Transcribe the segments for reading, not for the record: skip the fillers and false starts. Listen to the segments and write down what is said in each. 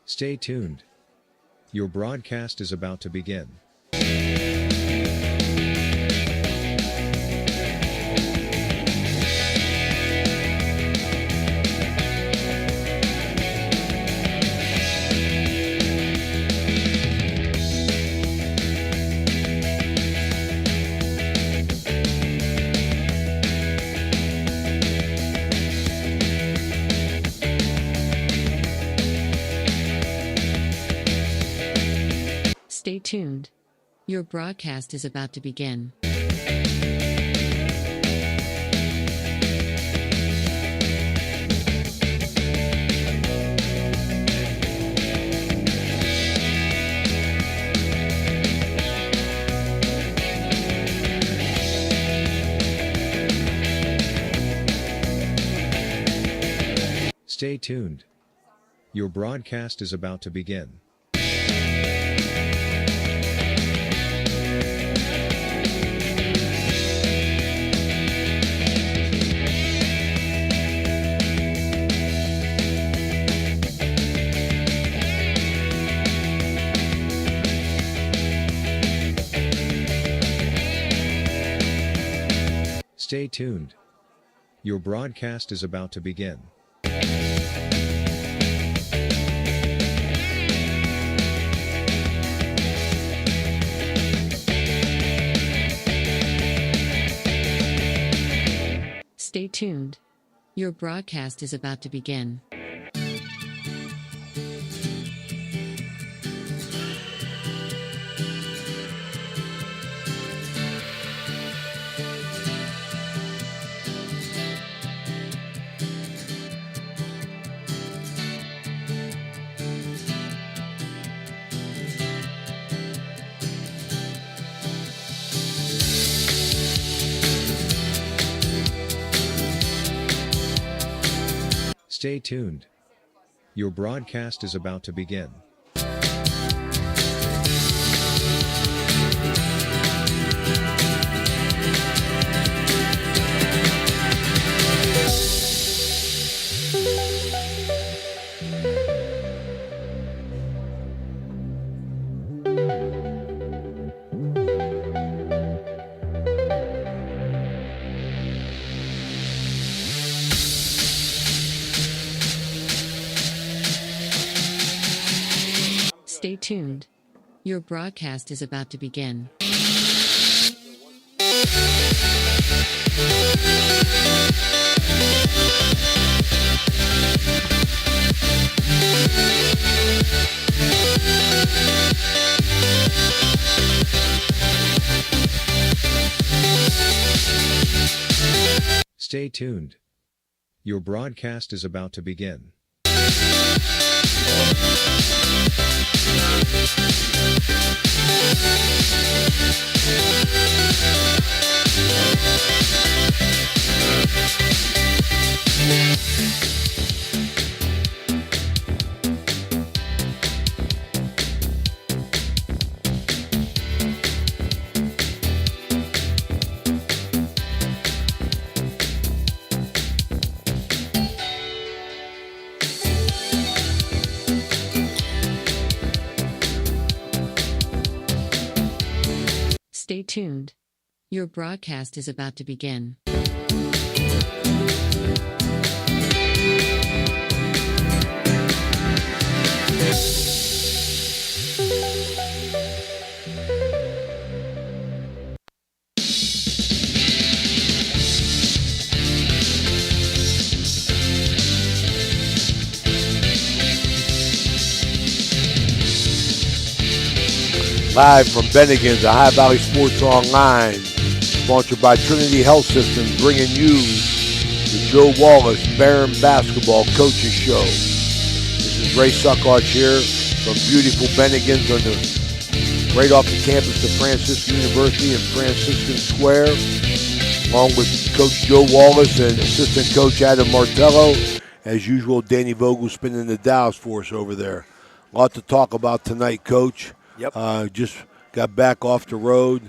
Stay tuned. Your broadcast is about to begin. Stay tuned. Your broadcast is about to begin. Stay tuned. Your broadcast is about to begin. Stay tuned. Your broadcast is about to begin. Stay tuned. Your broadcast is about to begin. Stay tuned. Your broadcast is about to begin. Stay tuned. Your broadcast is about to begin. Stay tuned. Your broadcast is about to begin. Stay tuned. Your broadcast is about to begin. Live from Bennigan's, the High Valley Sports Online, sponsored by Trinity Health System, bringing you the Joe Wallace Barron Basketball Coaches Show. This is Ray Suckarch here from beautiful Bennigan's right off the campus of Franciscan University in Franciscan Square, along with Coach Joe Wallace and assistant coach Adam Martello. As usual, Danny Vogel spinning the dials for us over there. A lot to talk about tonight, Coach. Yep. Just got back off the road.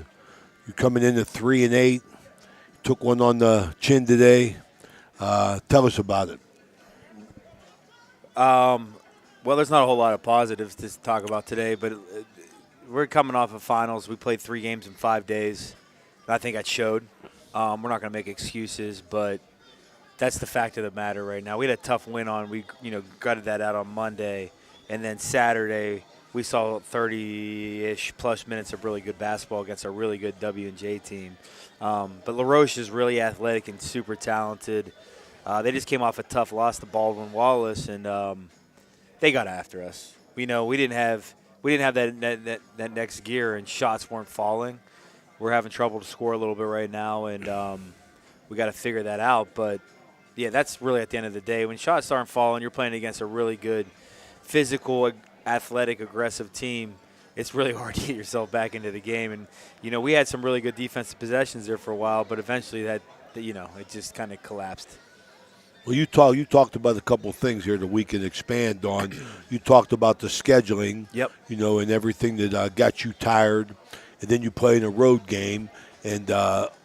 You're coming in at 3-8. Took one on the chin today. Tell us about it. Well, Well, there's not a whole lot of positives to talk about today, but we're coming off of finals. We played 3 games in 5 days. I think that showed. We're not going to make excuses, but that's the fact of the matter right now. We had a tough win we gutted that out on Monday, and then Saturday we saw 30-ish plus minutes of really good basketball against a really good W&J team. But LaRoche is really athletic and super talented. They just came off a tough loss to Baldwin Wallace, and they got after us. We didn't have that next gear, and shots weren't falling. We're having trouble to score a little bit right now, and we got to figure that out. But yeah, that's really at the end of the day. When shots aren't falling, you're playing against a really good, physical, athletic, aggressive team. It's really hard to get yourself back into the game. And we had some really good defensive possessions there for a while, but eventually it just kind of collapsed. Well, you talked about a couple of things here that we can expand on. You talked about the scheduling, Yep. And everything that got you tired, and then you play in a road game, and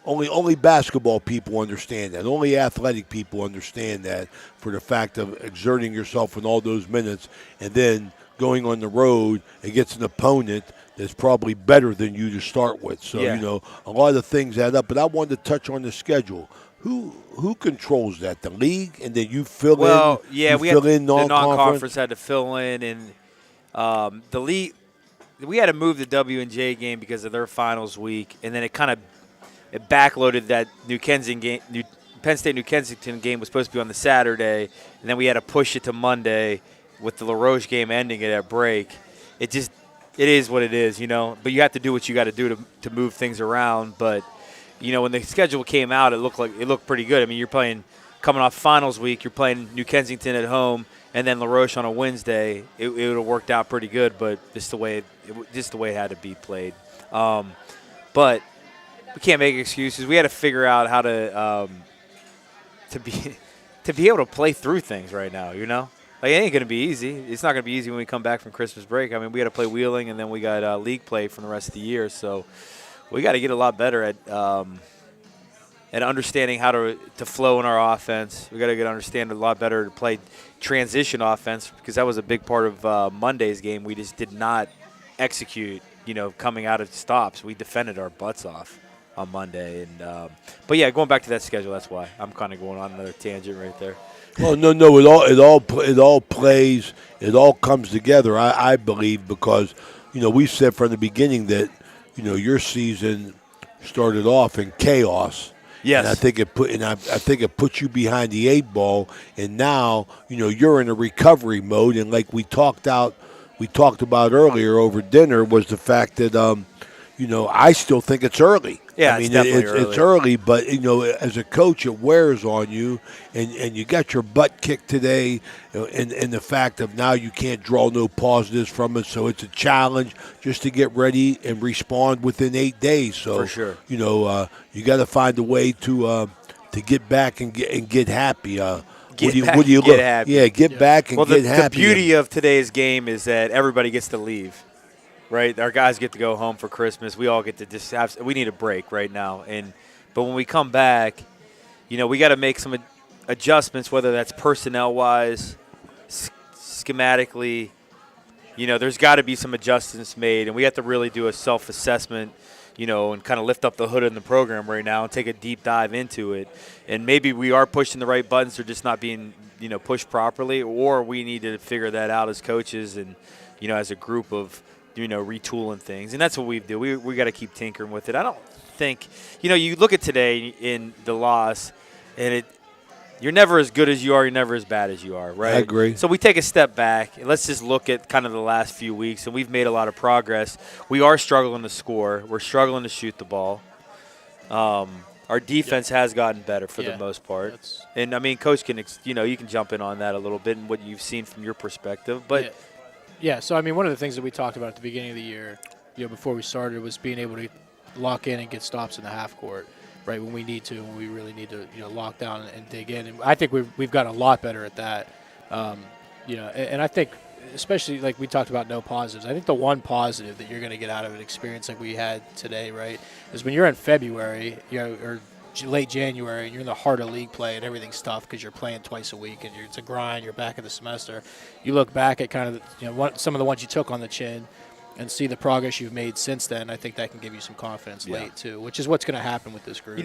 only basketball people understand that. Only athletic people understand that, for the fact of exerting yourself in all those minutes, and then going on the road against an opponent that's probably better than you to start with. So Yeah. a lot of things add up. But I wanted to touch on the schedule. Who controls that? The league, and then you fill in. Well, yeah, we fill in the non-conference. non-conference had to fill in, and the league. We had to move the W&J game because of their finals week, and then it backloaded that Penn State New Kensington game was supposed to be on the Saturday, and then we had to push it to Monday with the LaRoche game ending it at break. It is what it is, But you have to do what you got to do to move things around. But when the schedule came out, it looked pretty good. I mean, you're coming off finals week, you're playing New Kensington at home, and then LaRoche on a Wednesday. It would have worked out pretty good, but just the way it had to be played. But we can't make excuses. We had to figure out how to be able to play through things right now. Like, it ain't going to be easy. It's not going to be easy when we come back from Christmas break. I mean, we got to play Wheeling, and then we got league play for the rest of the year. So we got to get a lot better at understanding how to flow in our offense. We got to understand a lot better to play transition offense, because that was a big part of Monday's game. We just did not execute, coming out of stops. We defended our butts off on Monday. And but yeah, going back to that schedule, that's why I'm kind of going on another tangent right there. Well, no, it all plays, it all comes together. I believe, because we said from the beginning that your season started off in chaos. Yes. And I think it put you behind the 8 ball, and now you're in a recovery mode. And like we talked about earlier over dinner, was the fact that I still think it's early. Yeah, I mean, it's early, but as a coach, it wears on you, and you got your butt kicked today, and the fact of now you can't draw no positives from it, so it's a challenge just to get ready and respond within 8 days. So for sure, you got to find a way to get back and get happy. Get happy. Yeah, get back and get happy. The beauty of today's game is that everybody gets to leave. Right, our guys get to go home for Christmas. We all get to we need a break right now. But when we come back, we got to make some adjustments, whether that's personnel-wise, schematically. There's got to be some adjustments made, and we have to really do a self-assessment, and kind of lift up the hood in the program right now and take a deep dive into it. And maybe we are pushing the right buttons, they're just not being, pushed properly, or we need to figure that out as coaches and, as a group of retooling things. And that's what we do. We got to keep tinkering with it. I don't think, you look at today in the loss, and you're never as good as you are, you're never as bad as you are, right? I agree. So we take a step back, and let's just look at kind of the last few weeks, and we've made a lot of progress. We are struggling to score. We're struggling to shoot the ball. Our defense has gotten better for the most part. And, I mean, Coach can, you can jump in on that a little bit and what you've seen from your perspective. But Yeah, so I mean, one of the things that we talked about at the beginning of the year, before we started, was being able to lock in and get stops in the half court, right, when we need to, when we really need to, lock down and dig in. And I think we've got a lot better at that, and I think, especially like we talked about no positives, I think the one positive that you're going to get out of an experience like we had today, right, is when you're in February, or late January and you're in the heart of league play and everything's tough because you're playing twice a week and it's a grind. You're back in the semester. You look back at kind of some of the ones you took on the chin and see the progress you've made since then. I think that can give you some confidence late too, which is what's going to happen with this group.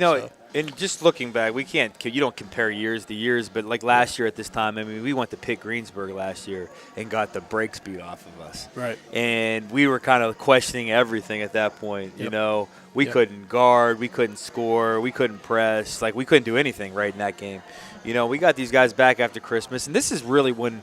And just looking back, you don't compare years to years, but like last year at this time, I mean, we went to Pitt Greensburg last year and got the brakes beat off of us. Right. And we were kind of questioning everything at that point. Yep. We couldn't guard, we couldn't score, we couldn't press, we couldn't do anything right in that game. We got these guys back after Christmas, and this is really when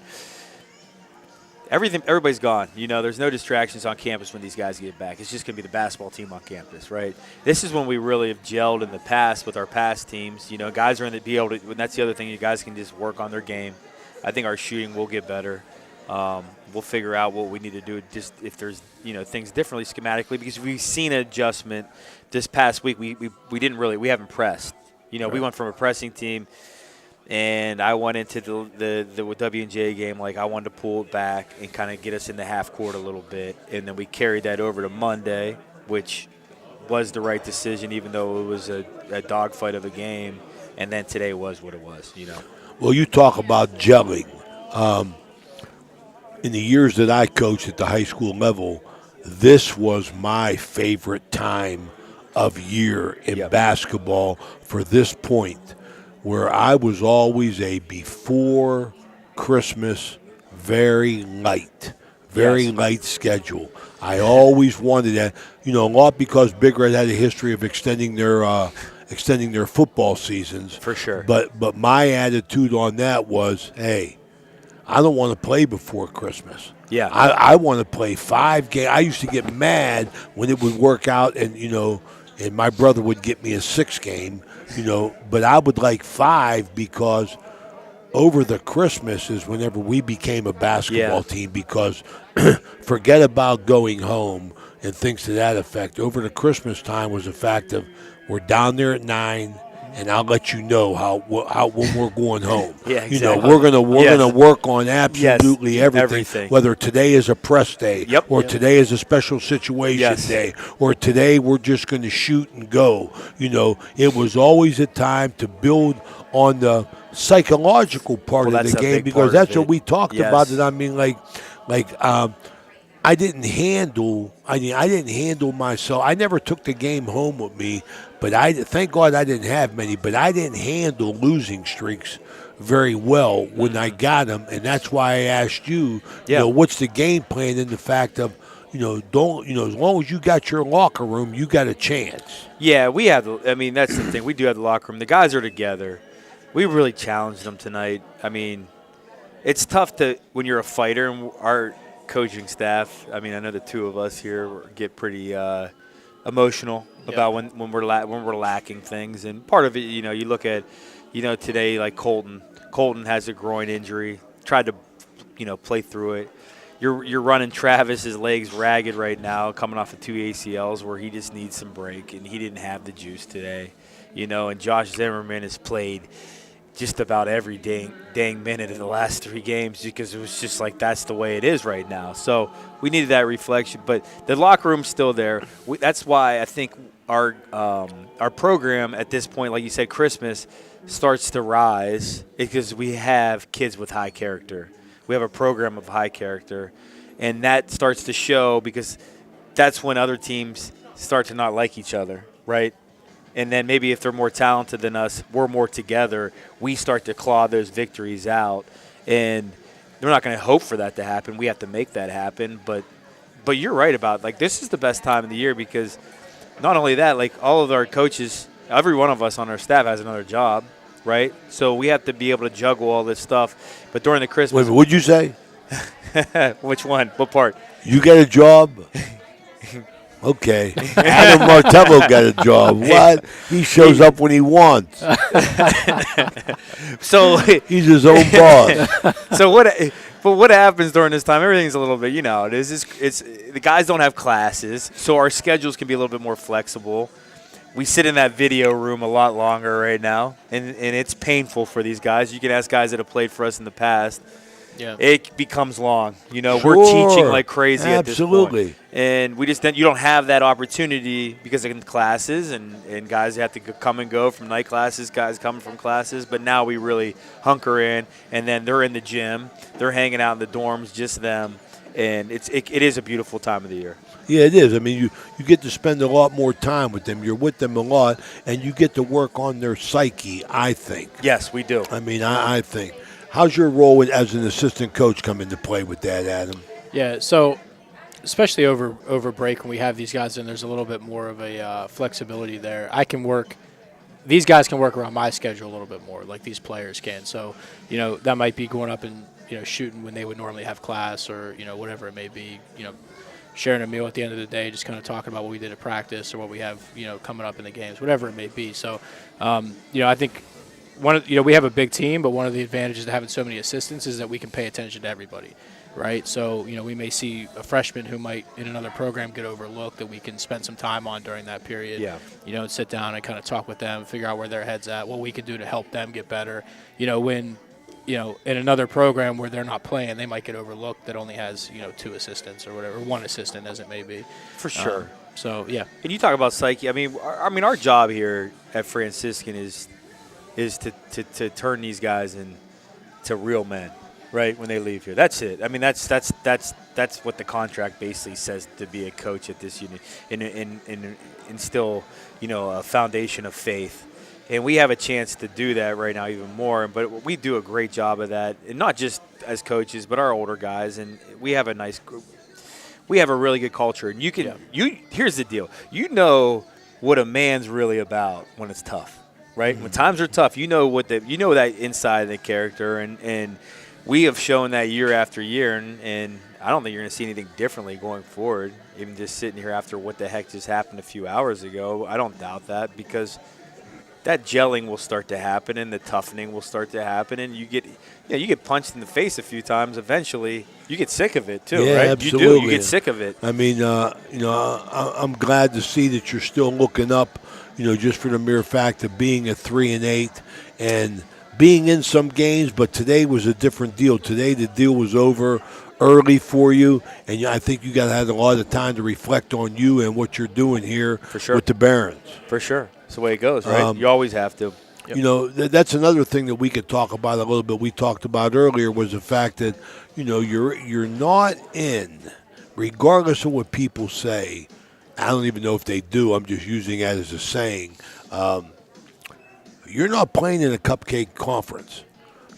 everybody's gone. There's no distractions on campus when these guys get back. It's just going to be the basketball team on campus, right? This is when we really have gelled in the past with our past teams. Guys are going to be able to – and that's the other thing. You guys can just work on their game. I think our shooting will get better. We'll figure out what we need to do just if there's, things differently schematically, because we've seen an adjustment this past week. We haven't pressed. Right. We went from a pressing team – and I went into the W&J game I wanted to pull it back and kind of get us in the half court a little bit. And then we carried that over to Monday, which was the right decision, even though it was a dogfight of a game. And then today was what it was, Well, you talk about gelling. In the years that I coached at the high school level, this was my favorite time of year in basketball for this point, where I was always a before Christmas very light schedule. I always wanted that, a lot because Big Red had a history of extending their football seasons. For sure. But my attitude on that was, hey, I don't want to play before Christmas. Yeah. I want to play 5 games. I used to get mad when it would work out and my brother would get me a 6 game. But I would like 5 because over the Christmas is whenever we became a basketball team, because forget about going home and things to that effect. Over the Christmas time was the fact of we're down there at 9, and I'll let you know how when we're going home. Yeah, exactly. We're gonna work on absolutely everything. Whether today is a press day, or today is a special situation day, or today we're just going to shoot and go. It was always a time to build on the psychological part of the game, because that's what we talked about. It. I mean, I didn't handle myself. I never took the game home with me, but thank God I didn't have many. But I didn't handle losing streaks very well when I got them, and that's why I asked you. What's the game plan in the fact of, as long as you got your locker room, you got a chance. Yeah, we have. That's the thing. We do have the locker room. The guys are together. We really challenged them tonight. I mean, it's tough when you're a fighter, and our coaching staff, I know the two of us here get pretty emotional about when we're lacking things, and part of it, you look at, today, like Colton has a groin injury, tried to play through it. You're running Travis's legs ragged right now, coming off of 2 ACLs where he just needs some break, and he didn't have the juice today, and Josh Zimmerman has played just about every dang minute in the last 3 games, because it was just that's the way it is right now. So we needed that reflection, but the locker room's still there. That's why I think our program at this point, like you said, Christmas starts to rise, because we have kids with high character. We have a program of high character, and that starts to show, because that's when other teams start to not like each other, right? And then maybe if they're more talented than us, we're more together, we start to claw those victories out. And they're not going to hope for that to happen. We have to make that happen. But you're right about, this is the best time of the year, because not only that, all of our coaches, every one of us on our staff has another job, right? So we have to be able to juggle all this stuff. But during the Christmas – Wait, what'd you say? Which one? What part? You get a job? Okay. Adam Martello got a job. What? He shows up when he wants. So he's his own boss. So what happens during this time? Everything's a little bit, it is. It's the guys don't have classes, so our schedules can be a little bit more flexible. We sit in that video room a lot longer right now, and it's painful for these guys. You can ask guys that have played for us in the past. it becomes long. You know, Sure. we're teaching like crazy at this point. Absolutely. And you don't have that opportunity because of classes and guys have to come and go from night classes, guys coming from classes. But now we really hunker in, and then they're in the gym. They're hanging out in the dorms, just them. And it is a beautiful time of the year. Yeah, it is. I mean, you get to spend a lot more time with them. You're with them a lot, and you get to work on their psyche, I think. Yes, we do. I mean, I think. How's your role as an assistant coach come into play with that, Adam? Yeah, so especially over break when we have these guys in, there's a little bit more of a flexibility there. These guys can work around my schedule a little bit more, like these players can. So, you know, that might be going up and, you know, shooting when they would normally have class or, you know, whatever it may be, you know, sharing a meal at the end of the day, just kind of talking about what we did at practice or what we have, you know, coming up in the games, whatever it may be. So, you know, I think we have a big team, but one of the advantages to having so many assistants is that we can pay attention to everybody, right? So, you know, we may see a freshman who might in another program get overlooked that we can spend some time on during that period. Yeah. You know, and sit down and kind of talk with them, figure out where their head's at, what we can do to help them get better. You know, when, you know, in another program where they're not playing, they might get overlooked that only has, you know, 2 assistants or whatever, 1 assistant as it may be. For sure. So, yeah. And you talk about psyche. I mean, our job here at Franciscan is to turn these guys into real men, right? When they leave here, that's it. I mean, that's what the contract basically says to be a coach at this unit, and instill, you know, a foundation of faith. And we have a chance to do that right now even more. But we do a great job of that, and not just as coaches, but our older guys. And we have a really good culture. And here's the deal. You know what a man's really about when it's tough, right? Mm-hmm. When times are tough, you know that inside of the character. And we have shown that year after year. And I don't think you're going to see anything differently going forward. Even just sitting here after what the heck just happened a few hours ago, I don't doubt that, because that gelling will start to happen and the toughening will start to happen, and you get punched in the face a few times. Eventually, you get sick of it too, right? Absolutely. You do. You get sick of it. I mean, you know, I'm glad to see that you're still looking up, you know, just for the mere fact of being at 3-8 and being in some games. But today was a different deal. Today the deal was over early for you, and I think you got to have a lot of time to reflect on you and what you're doing here with the Barons. For sure. That's the way it goes, right? You always have to. Yep. You know, that's another thing that we could talk about a little bit. We talked about earlier was the fact that, you know, you're not in, regardless of what people say. I don't even know if they do. I'm just using that as a saying. You're not playing in a cupcake conference.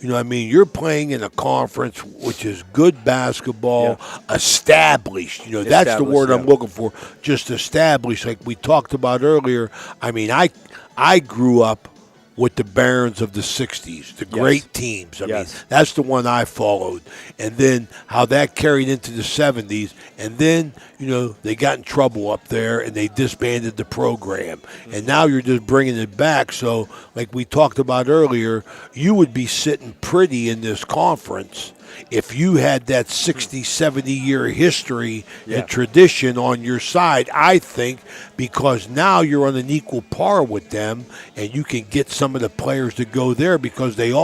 You know what I mean? You're playing in a conference which is good basketball, established. You know, that's the word I'm looking for, just established. Like we talked about earlier, I mean, I grew up with the Barons of the 60s, the great teams. I mean, that's the one I followed. And then how that carried into the 70s. And then, you know, they got in trouble up there and they disbanded the program. Mm-hmm. And now you're just bringing it back. So, like we talked about earlier, you would be sitting pretty in this conference if you had that 60, 70-year history and tradition on your side, I think, because now you're on an equal par with them and you can get some of the players to go there because they were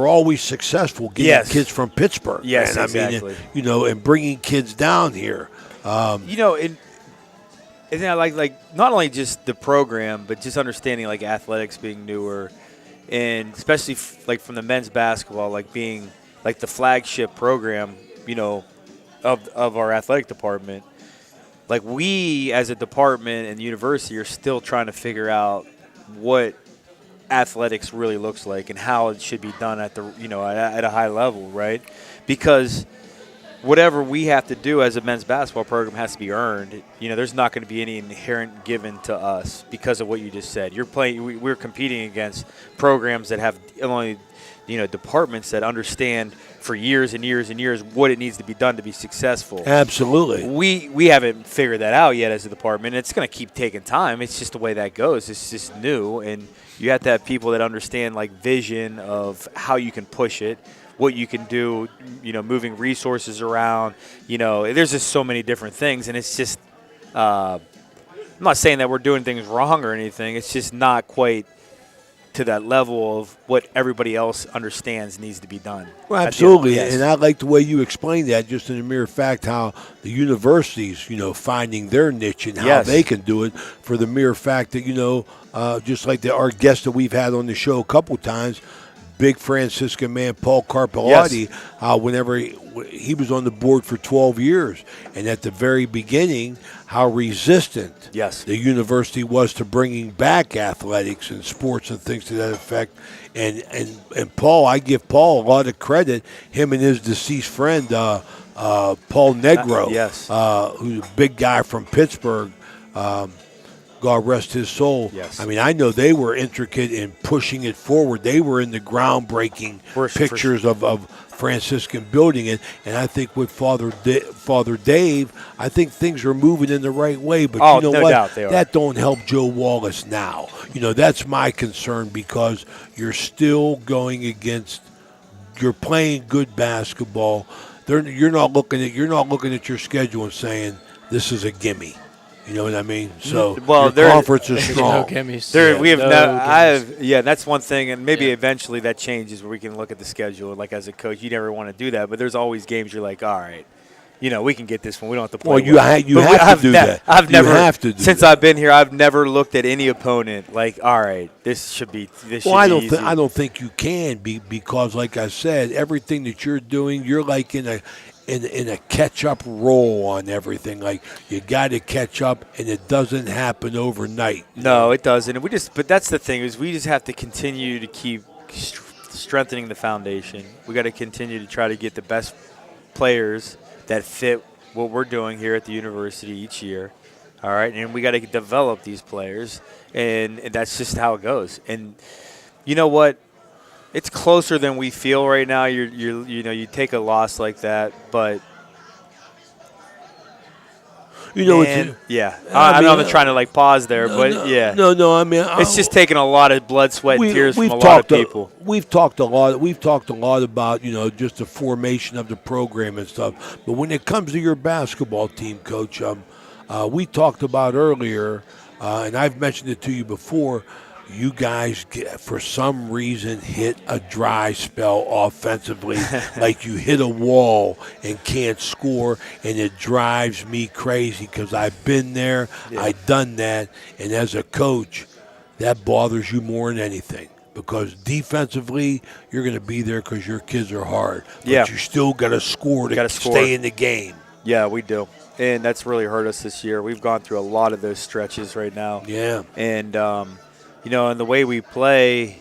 always successful getting kids from Pittsburgh. Yes, and exactly. I mean, you know, and bringing kids down here. You know, and I like not only just the program, but just understanding like athletics being newer. And especially like from the men's basketball, like being like the flagship program, you know, of our athletic department. Like we as a department and university are still trying to figure out what athletics really looks like and how it should be done at the, you know, at a high level, right? Because whatever we have to do as a men's basketball program has to be earned. You know, there's not going to be any inherent given to us because of what you just said. We're competing against programs that have only, you know, departments that understand for years and years and years what it needs to be done to be successful. Absolutely. We haven't figured that out yet as a department. It's going to keep taking time. It's just the way that goes. It's just new, and you have to have people that understand like vision of how you can push it, what you can do, you know, moving resources around. You know, there's just so many different things, and it's just I'm not saying that we're doing things wrong or anything. It's just not quite to that level of what everybody else understands needs to be done. Well, absolutely, Yes. and I like the way you explained that. Just in the mere fact how the universities, finding their niche and how Yes. they can do it. For the mere fact that just like our guest that we've had on the show a couple times, big Franciscan man Paul Carpellotti, whenever he was on the board for 12 years, and at the very beginning, how resistant Yes. the university was to bringing back athletics and sports and things to that effect. And Paul, I give Paul a lot of credit. Him and his deceased friend Paul Negro, yes. Who's a big guy from Pittsburgh. God rest his soul. Yes. I mean, I know they were intricate in pushing it forward. They were in the groundbreaking pictures of Franciscan building it. And I think with Father Dave, I think things are moving in the right way. But you know no what? doubt they are. That don't help Joe Wallace now. That's my concern, because you're still going against. You're playing good basketball. You're not looking at your schedule and saying this is a gimme. You know what I mean? So your conference is strong. No gimmies. We have gimmies. that's one thing, and maybe eventually that changes where we can look at the schedule. Like as a coach, you never want to do that, but there's always games you're like, all right, we can get this one. We don't have to play. Well, you have to do that. I've never, have to do since that. I've been here, I've never looked at any opponent like, all right, this should be. Well, I don't. Easy. I don't think you can be, because, like I said, everything that you're doing, you're like in a catch-up role on everything. Like, you got to catch up, and it doesn't happen overnight. No, it doesn't. And but that's the thing, is we just have to continue to keep strengthening the foundation. We got to continue to try to get the best players that fit what we're doing here at the university each year. All right, and we got to develop these players, and that's just how it goes. And you know what? It's closer than we feel right now. You take a loss like that, but I know I'm not trying to pause there, but yeah. No. I mean, it's just taking a lot of blood, sweat, and tears from a lot of people. We've talked a lot about just the formation of the program and stuff. But when it comes to your basketball team, Coach, we talked about earlier, and I've mentioned it to you before. You guys, for some reason, hit a dry spell offensively, like you hit a wall and can't score, and it drives me crazy, because I've been there, I've done that, and as a coach, that bothers you more than anything, because defensively, you're going to be there because your kids are hard, but you still got to score to stay in the game. Yeah, we do, and that's really hurt us this year. We've gone through a lot of those stretches right now. Yeah. And and the way we play,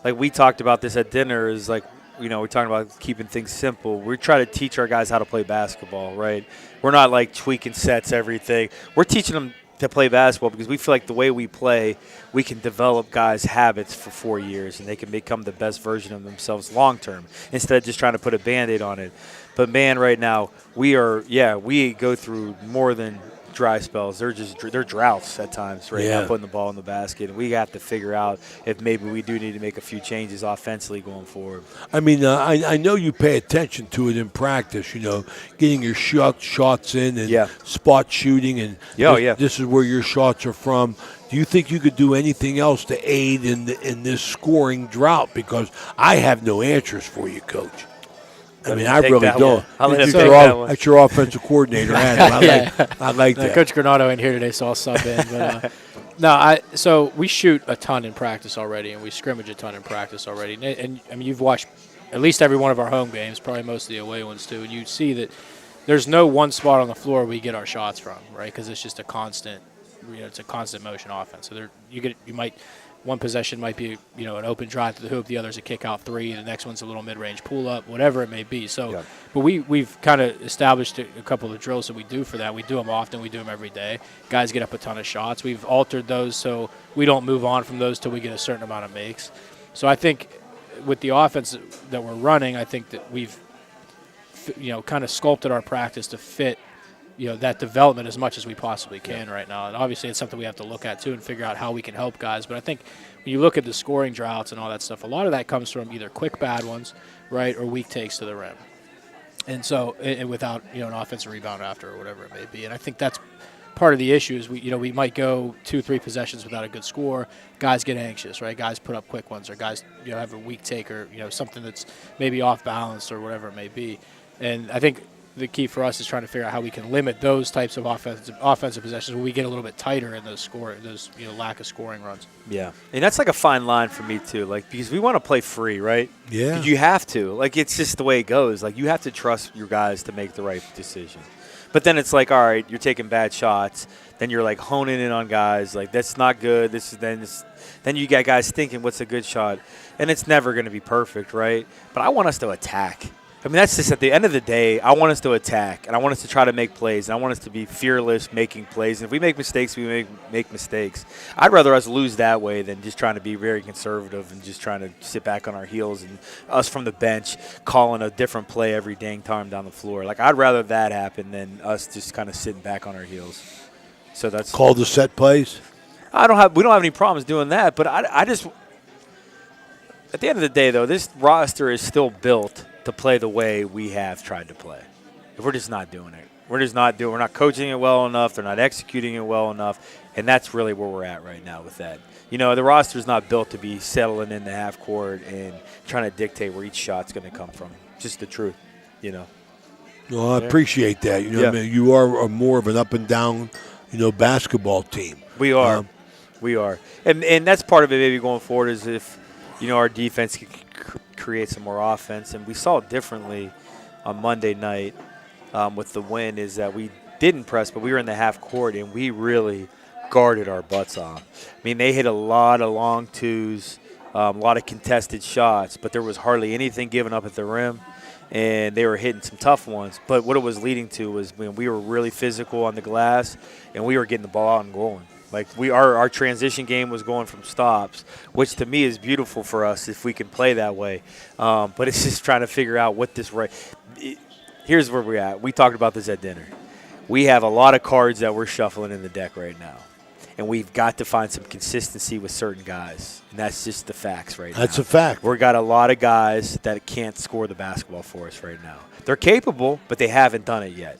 like we talked about this at dinner, is like, we're talking about keeping things simple. We try to teach our guys how to play basketball, right? We're not like tweaking sets, everything. We're teaching them to play basketball because we feel like the way we play, we can develop guys' habits for 4 years, and they can become the best version of themselves long term, instead of just trying to put a Band-Aid on it. But, man, right now, we go through more than dry spells. They're droughts at times right now, putting the ball in the basket, and we have to figure out if maybe we do need to make a few changes offensively going forward. I mean, I know you pay attention to it in practice, getting your shots in and spot shooting, and this is where your shots are from. Do you think you could do anything else to aid in this scoring drought? Because I have no answers for you, Coach. I mean, I really don't. That's your offensive coordinator. I like that. Coach Granado ain't here today, so I'll sub in. But so we shoot a ton in practice already, and we scrimmage a ton in practice already. And I mean, you've watched at least every one of our home games, probably most of the away ones too, and you see that there's no one spot on the floor we get our shots from, right? Because it's just a constant, it's a constant motion offense. So one possession might be, an open drive to the hoop, the other's a kick out three, and the next one's a little mid-range pull-up, whatever it may be. So, but we've kind of established a couple of drills that we do for that. We do them often. We do them every day. Guys get up a ton of shots. We've altered those so we don't move on from those till we get a certain amount of makes. So I think with the offense that we're running, I think that we've, kind of sculpted our practice to fit that development as much as we possibly can right now. And obviously it's something we have to look at too and figure out how we can help guys. But I think when you look at the scoring droughts and all that stuff, a lot of that comes from either quick bad ones, right, or weak takes to the rim. And so, and without, an offensive rebound after or whatever it may be. And I think that's part of the issue is we might go 2-3 possessions without a good score. Guys get anxious, right? Guys put up quick ones, or guys have a weak take, or something that's maybe off balance or whatever it may be. And I think the key for us is trying to figure out how we can limit those types of offensive possessions when we get a little bit tighter in those lack of scoring runs. Yeah, and that's like a fine line for me too. Like, because we want to play free, right? Yeah. You have to. Like, it's just the way it goes. Like, you have to trust your guys to make the right decision. But then it's like, all right, you're taking bad shots. Then you're like honing in on guys. Like, that's not good. Then you got guys thinking, what's a good shot? And it's never going to be perfect, right? But I want us to attack. I mean, that's just at the end of the day, I want us to attack, and I want us to try to make plays, and I want us to be fearless making plays. And if we make mistakes, we make mistakes. I'd rather us lose that way than just trying to be very conservative and just trying to sit back on our heels and us from the bench calling a different play every dang time down the floor. Like, I'd rather that happen than us just kind of sitting back on our heels. So that's Call the set plays. we don't have any problems doing that, but I just at the end of the day, though, this roster is still built to play the way we have tried to play. If we're just not doing it. We're not coaching it well enough. They're not executing it well enough. And that's really where we're at right now with that. The roster's not built to be settling in the half court and trying to dictate where each shot's going to come from. Just the truth, No, I appreciate that. Yeah. I mean, you are more of an up and down, basketball team. We are. We are. And that's part of it maybe going forward is if, our defense can create some more offense. And we saw it differently on Monday night with the win is that we didn't press, but we were in the half court, and we really guarded our butts off. I mean, they hit a lot of long twos, a lot of contested shots, but there was hardly anything given up at the rim, and they were hitting some tough ones. But what it was leading to was when we were really physical on the glass, and we were getting the ball out and going. Like, our transition game was going from stops, which to me is beautiful for us if we can play that way. But it's just trying to figure out what this here's where we're at. We talked about this at dinner. We have a lot of cards that we're shuffling in the deck right now, and we've got to find some consistency with certain guys, and that's just the facts right now. That's a fact. We've got a lot of guys that can't score the basketball for us right now. They're capable, but they haven't done it yet.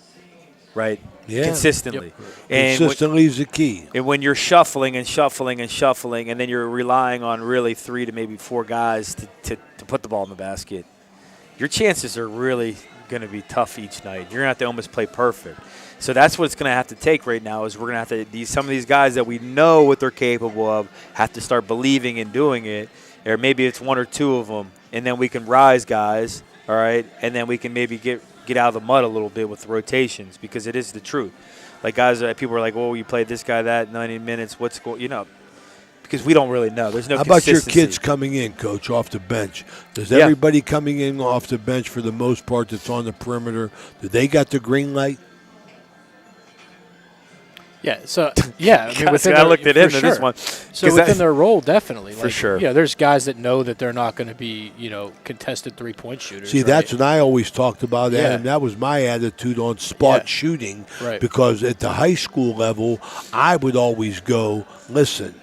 Right? Yeah. Consistently. Yep. And Consistently is the key. And when you're shuffling and shuffling and shuffling, and then you're relying on really 3 to maybe 4 guys to put the ball in the basket, your chances are really going to be tough each night. You're going to have to almost play perfect. So that's what it's going to have to take right now is we're going to have to some of these guys that we know what they're capable of have to start believing and doing it, or maybe it's 1 or 2 of them, and then we can rise guys, all right, and then we can maybe get out of the mud a little bit with the rotations because it is the truth. Like, guys, people are like, oh, you played this guy that 90 minutes. What's going because we don't really know. There's no consistency. How about your kids coming in, Coach, off the bench? Does everybody coming in off the bench for the most part that's on the perimeter, do they got the green light? Yeah, so, yeah. I mean, I looked at into sure. this one. So within their role, definitely. For sure. Yeah, there's guys that know that they're not going to be, contested three-point shooters. See, right? that's what I always talked about, Adam. Yeah. That was my attitude on spot shooting. Right. Because at the high school level, I would always go, listen,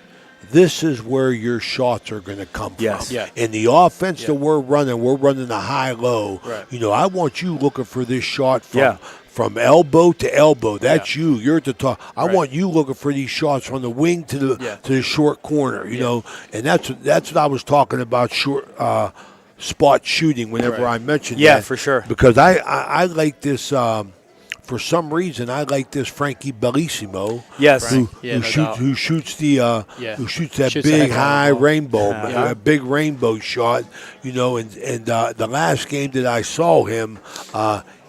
this is where your shots are going to come from. Yeah. In the offense that we're running a high-low. Right. I want you looking for this shot from elbow to elbow. That's you. You're at the top. I want you looking for these shots from the wing to the short corner. You know, and that's what I was talking about. Short spot shooting. Whenever I mentioned that, for sure. Because I like this. For some reason, I like this Frankie Bellissimo. Yes, who shoots that big high rainbow, a big rainbow shot. And the last game that I saw him.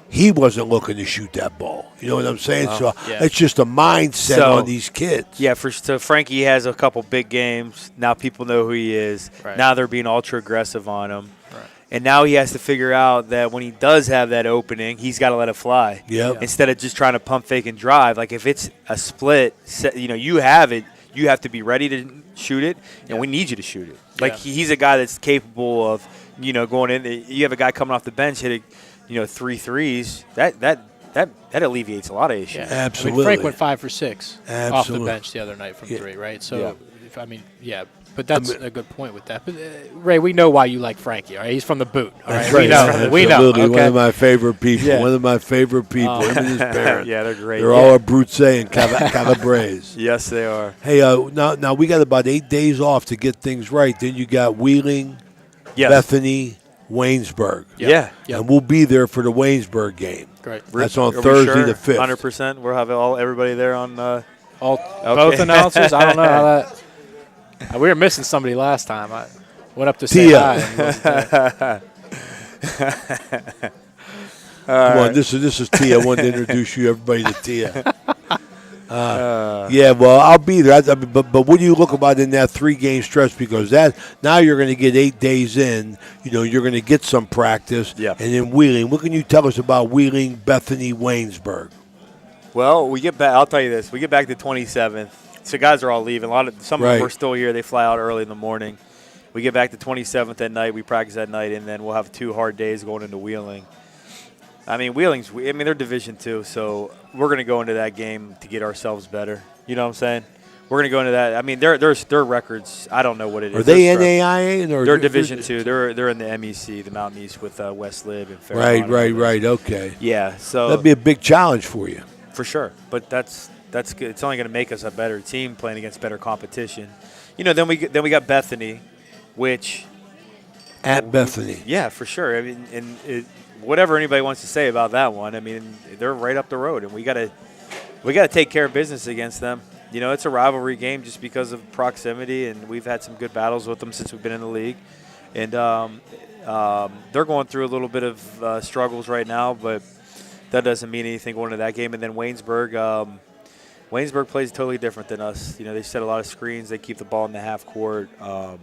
He wasn't looking to shoot that ball. You know what I'm saying? So it's just a mindset on these kids. Yeah, so Frankie has a couple big games. Now people know who he is. Right. Now they're being ultra aggressive on him. Right. And now he has to figure out that when he does have that opening, he's got to let it fly. Yep. Instead of just trying to pump, fake, and drive. Like if it's a split, you have it. You have to be ready to shoot it, and we need you to shoot it. Like he's a guy that's capable of, going in. You have a guy coming off the bench hitting, 3 threes, that alleviates a lot of issues. Yeah. Absolutely. Frank went 5 for 6 off the Absolutely. bench the other night from 3, right? So, But that's a good point with that. But, Ray, we know why you like Frankie. All right, he's from the boot. All That's right, right. we know. Absolutely. Okay? One of my favorite people. Yeah. One of my favorite people. Him and his parents. Yeah, they're great. They're all Abruzze and Calabrese. Yes, they are. Hey, now we got about 8 days off to get things right. Then you got Wheeling, Yes. Bethany, Waynesburg. Yeah. Yep. And we'll be there for the Waynesburg game. Great. That's on Are we Thursday sure? the 5th. 100%. We'll have everybody there on. Both announcers. I don't know how that. We were missing somebody last time. I went up to say Tia. hi. And he wasn't there. Come on, this is Tia. I wanted to introduce you, everybody, to Tia. Yeah, well, I'll be there. I mean, but what do you look about in that 3-game stretch? Because that now you're going to get 8 days in. You're going to get some practice. Yeah. And then Wheeling. What can you tell us about Wheeling, Bethany, Waynesburg? Well, we get back. I'll tell you this: we get back the 27th. So guys are all leaving. Some of them are still here. They fly out early in the morning. We get back the 27th at night. We practice at night, and then we'll have 2 hard days going into Wheeling. I mean, they're Division II, so we're going to go into that game to get ourselves better. You know what I'm saying? We're going to go into that. I mean, their records. I don't know what it is. Are they NAIA? Or they're Division II. They're in the MEC, the Mountain East, with West Lib and Fairmont. Right. Okay. Yeah, so That'd be a big challenge for you. for sure. But that's good. It's only going to make us a better team playing against better competition. Then we got Bethany, which At Bethany. yeah, for sure. I mean, whatever anybody wants to say about that one, I mean, they're right up the road, and we got to take care of business against them. It's a rivalry game just because of proximity, and we've had some good battles with them since we've been in the league. And they're going through a little bit of struggles right now, but that doesn't mean anything going into that game. And then Waynesburg plays totally different than us. They set a lot of screens. They keep the ball in the half court. I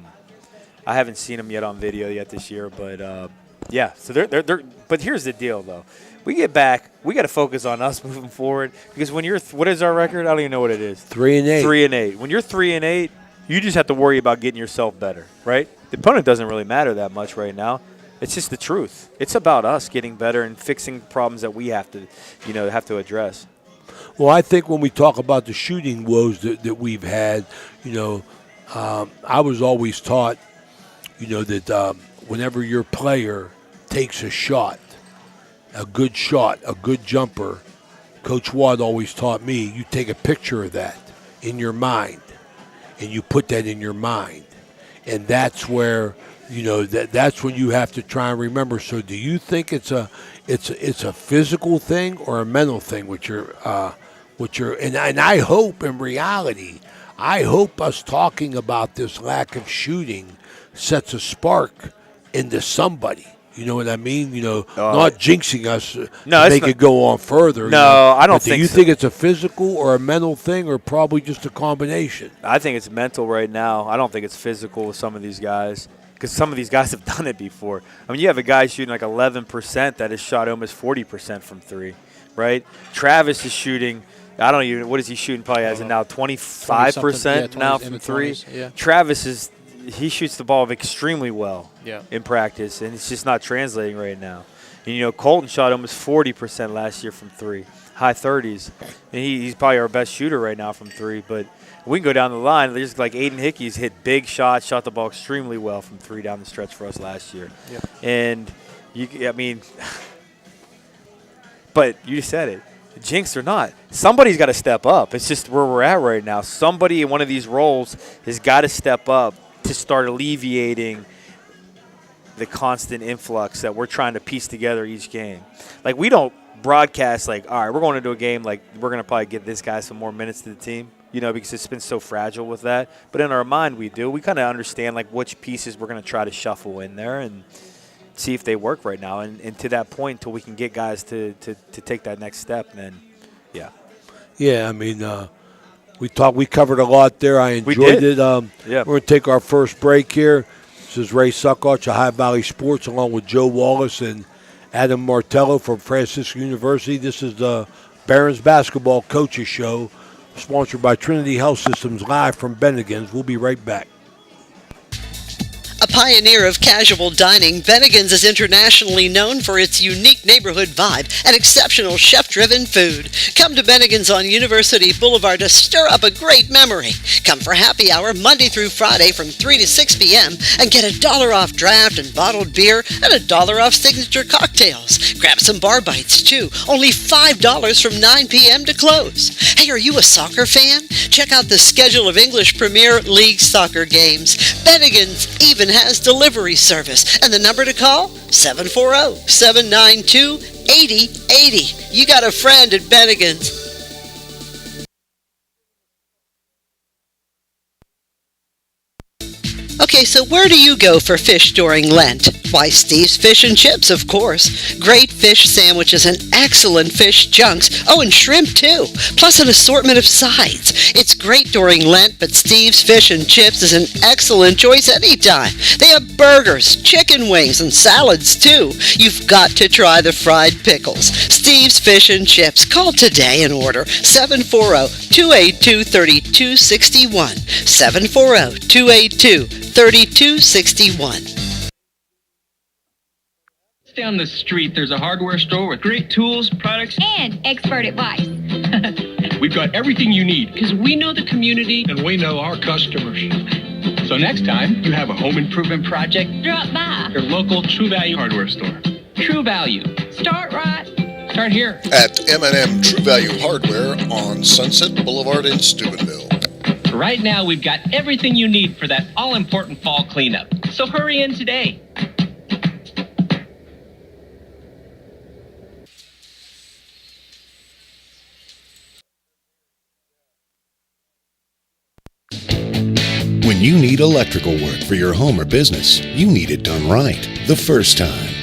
haven't seen them yet on video yet this year, but yeah. So they're. But here's the deal, though. We get back. We got to focus on us moving forward because when what is our record? I don't even know what it is. 3-8. 3-8. When you're 3-8, you just have to worry about getting yourself better, right? The opponent doesn't really matter that much right now. It's just the truth. It's about us getting better and fixing problems that we have to address. Well, I think when we talk about the shooting woes that we've had, I was always taught, that whenever your player takes a good jumper, Coach Watt always taught me, you take a picture of that in your mind, and you put that in your mind. And that's where, that's when you have to try and remember. So do you think it's a physical thing or a mental thing and I hope in reality, us talking about this lack of shooting sets a spark into somebody. You know what I mean? Not jinxing us to make it go on further. No, I don't think so. Do you think it's a physical or a mental thing or probably just a combination? I think it's mental right now. I don't think it's physical with some of these guys because some of these guys have done it before. I mean, you have a guy shooting like 11% that has shot almost 40% from 3, right? Travis is shooting – what is he shooting? Probably has it now 25% now from 3. Yeah. Travis he shoots the ball extremely well Yeah. in practice, and it's just not translating right now. And, Colton shot almost 40% last year from 3, high 30s. And he's probably our best shooter right now from 3. But we can go down the line. There's like Aiden Hickey's hit big shots, shot the ball extremely well from 3 down the stretch for us last year. Yeah. And, but you said it. Jinx or not, somebody's got to step up. It's just where we're at right now. Somebody in one of these roles has got to step up to start alleviating the constant influx that we're trying to piece together each game. Like, we don't broadcast like, all right, we're going into a game like we're going to probably give this guy some more minutes to the team, because it's been so fragile with that. But in our mind, we do. We kind of understand like which pieces we're going to try to shuffle in there and see if they work right now. And to that point, until we can get guys to take that next step, then, yeah. Yeah, I mean, we covered a lot there. I enjoyed it. Yeah. We're going to take our first break here. This is Ray Suckoch of High Valley Sports, along with Joe Wallace and Adam Martello from Franciscan University. This is the Barons Basketball Coaches Show, sponsored by Trinity Health Systems, live from Bennigan's. We'll be right back. A pioneer of casual dining, Bennigan's is internationally known for its unique neighborhood vibe and exceptional chef-driven food. Come to Bennigan's on University Boulevard to stir up a great memory. Come for happy hour Monday through Friday from 3 to 6 p.m. and get $1 off draft and bottled beer and $1 off signature cocktails. Grab some bar bites too, only $5 from 9 p.m. to close. Hey, are you a soccer fan? Check out the schedule of English Premier League soccer games. Bennigan's even has delivery service, and the number to call, 740-792-8080. You got a friend at Bennigan's. Okay, so where do you go for fish during Lent? Why, Steve's Fish and Chips, of course. Great fish sandwiches and excellent fish junks. Oh, and shrimp, too. Plus an assortment of sides. It's great during Lent, but Steve's Fish and Chips is an excellent choice anytime. They have burgers, chicken wings, and salads, too. You've got to try the fried pickles. Steve's Fish and Chips. Call today and order 740-282-3261. 740-282-3261. Down the street, there's a hardware store with great tools, products, and expert advice. We've got everything you need because we know the community and we know our customers. So next time you have a home improvement project, Drop by. your local True Value hardware store. True Value. Start right. Start here. At M&M True Value Hardware on Sunset Boulevard in Steubenville. Right now, we've got everything you need for that all-important fall cleanup. So hurry in today. When you need electrical work for your home or business, you need it done right the first time.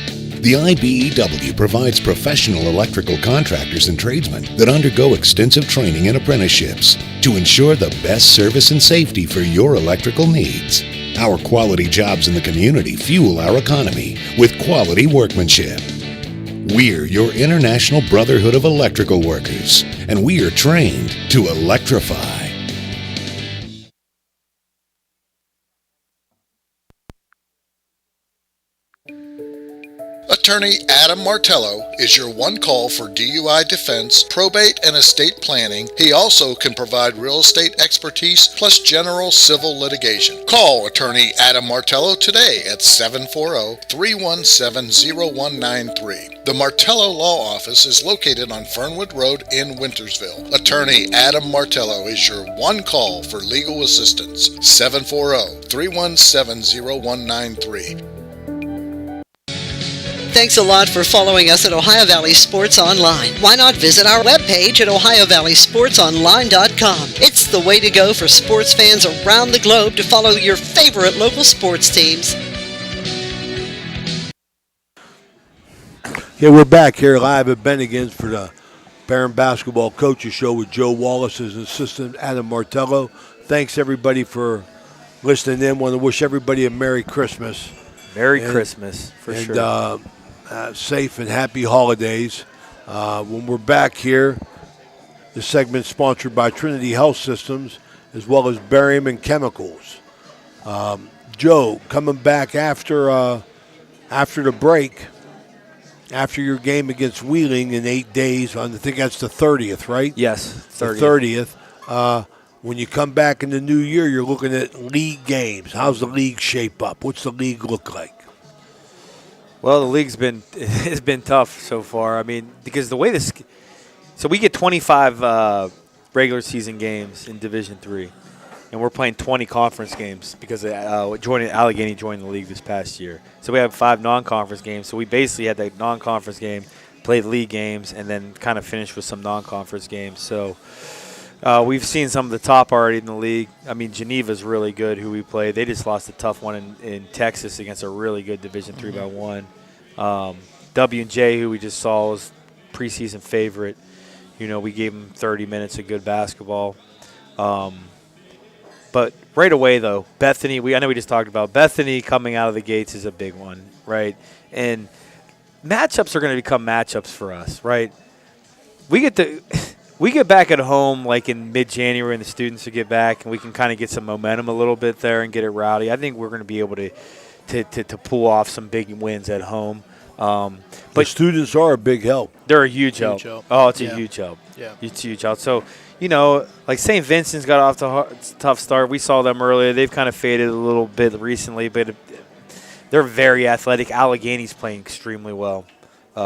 The IBEW provides professional electrical contractors and tradesmen that undergo extensive training and apprenticeships to ensure the best service and safety for your electrical needs. Our quality jobs in the community fuel our economy with quality workmanship. We're your International Brotherhood of Electrical Workers, and we are trained to electrify. Attorney Adam Martello is your one call for DUI defense, probate, and estate planning. He also can provide real estate expertise plus general civil litigation. Call Attorney Adam Martello today at 740-317-0193. The Martello Law Office is located on Fernwood Road in Wintersville. Attorney Adam Martello is your one call for legal assistance. 740-317-0193. Thanks a lot for following us at Ohio Valley Sports Online. Why not visit our webpage at ohiovalleysportsonline.com. It's the way to go for sports fans around the globe to follow your favorite local sports teams. Okay, we're back here live at Bennigan's for the Barron Basketball Coaches Show with Joe Wallace, his assistant Adam Martello. Thanks, everybody, for listening in. Want to wish everybody a Merry Christmas. Merry Christmas, for sure. Safe and happy holidays. When we're back here, the segment's sponsored by Trinity Health Systems as well as Berryman Chemicals. Joe, coming back after the break, after your game against Wheeling in 8 days, I think that's the 30th, right? Yes, 30th. The 30th. When you come back in the new year, you're looking at league games. How's the league shape up? What's the league look like? Well, the league's been tough so far. I mean, because the way this, so we get 25 regular season games in Division III, and we're playing 20 conference games because Allegheny joined the league this past year. So we have 5 non-conference games. So we basically had that non-conference game, played league games, and then kind of finished with some non-conference games. So we've seen some of the top already in the league. I mean, Geneva's really good, who we played. They just lost a tough one in Texas against a really good Division III by 1. W&J, who we just saw, was preseason favorite. You know, we gave them 30 minutes of good basketball. But right away, though, Bethany, I know we just talked about Bethany coming out of the gates is a big one, right? And matchups are going to become matchups for us, right? We get back at home like in mid-January, and the students will get back, and we can kind of get some momentum a little bit there and get it rowdy. I think we're going to be able to to pull off some big wins at home. But But students are a big help. they're a huge help. help. Oh, it's a Yeah. huge help. Yeah. It's a huge help. So, like St. Vincent's got off to a tough start. We saw them earlier. They've kind of faded a little bit recently, but they're very athletic. Allegheny's playing extremely well.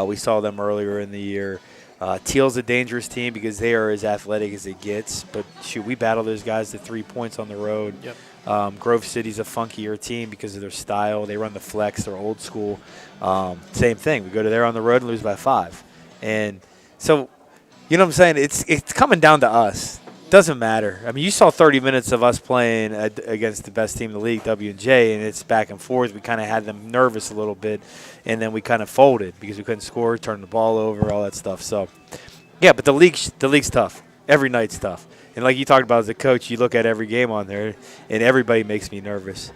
We saw them earlier in the year. Teal's a dangerous team because they are as athletic as it gets. But, shoot, we battle those guys to 3 points on the road. Yep. Grove City's a funkier team because of their style. They run the flex. They're old school. Same thing. We go to there on the road and lose by 5. And so, you know what I'm saying? It's coming down to us. Doesn't matter. I mean, you saw 30 minutes of us playing against the best team in the league, W&J, and it's back and forth. We kind of had them nervous a little bit, and then we kind of folded because we couldn't score, turn the ball over, all that stuff. So, yeah, but the league's tough. Every night's tough. And like you talked about as a coach, you look at every game on there, and everybody makes me nervous.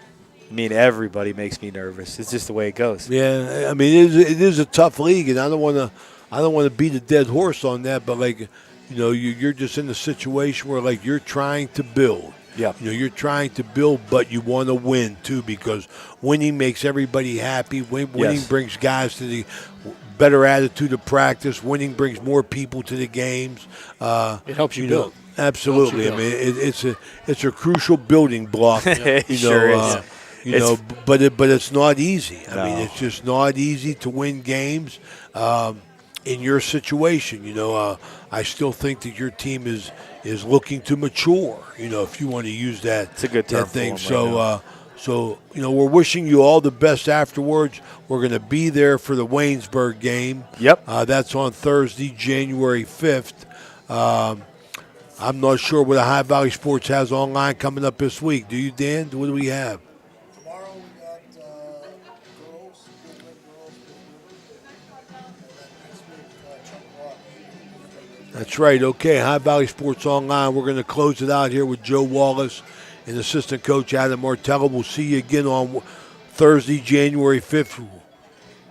I mean, everybody makes me nervous. It's just the way it goes. Yeah, I mean, it is a tough league, and I don't want to beat a dead horse on that, but like, you're just in a situation where like you're trying to build. Yeah. You're trying to build, but you want to win too, because winning makes everybody happy. Winning brings guys to the better attitude of practice. Winning brings more people to the games. It helps you build. Absolutely. I mean, it's a crucial building block. Sure is. But it's not easy. I mean, No. it's just not easy to win games in your situation. I still think that your team is looking to mature. If you want to use that. It's a good term that thing. for 'em right So we're wishing you all the best afterwards. We're going to be there for the Waynesburg game. Yep. That's on Thursday, January 5th. I'm not sure what High Valley Sports has online coming up this week. Do you, Dan? What do we have? Tomorrow we got girls, big red girls, and then next week Chuck Rock. That's right. Okay, High Valley Sports Online. We're going to close it out here with Joe Wallace and assistant coach Adam Martello. We'll see you again on Thursday, January 5th.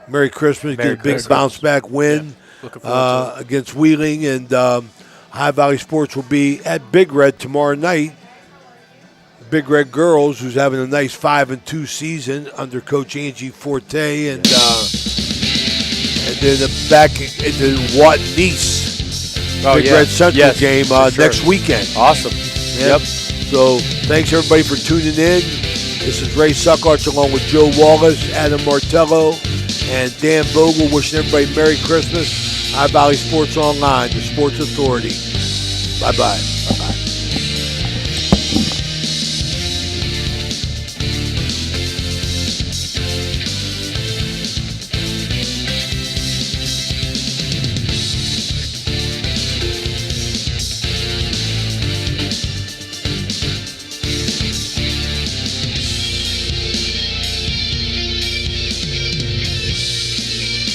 Merry Christmas. Merry Get a big Christmas. bounce-back win Looking forward to it. against Wheeling. And High Valley Sports will be at Big Red tomorrow night. Big Red Girls, who's having a nice 5-2 season under Coach Angie Forte. And then back into Watt-Nice. Big Red Central game next weekend. Awesome. Yep. So thanks everybody for tuning in. This is Ray Suckarts along with Joe Wallace, Adam Martello, and Dan Vogel wishing everybody Merry Christmas. High Valley Sports Online, the sports authority. Bye-bye.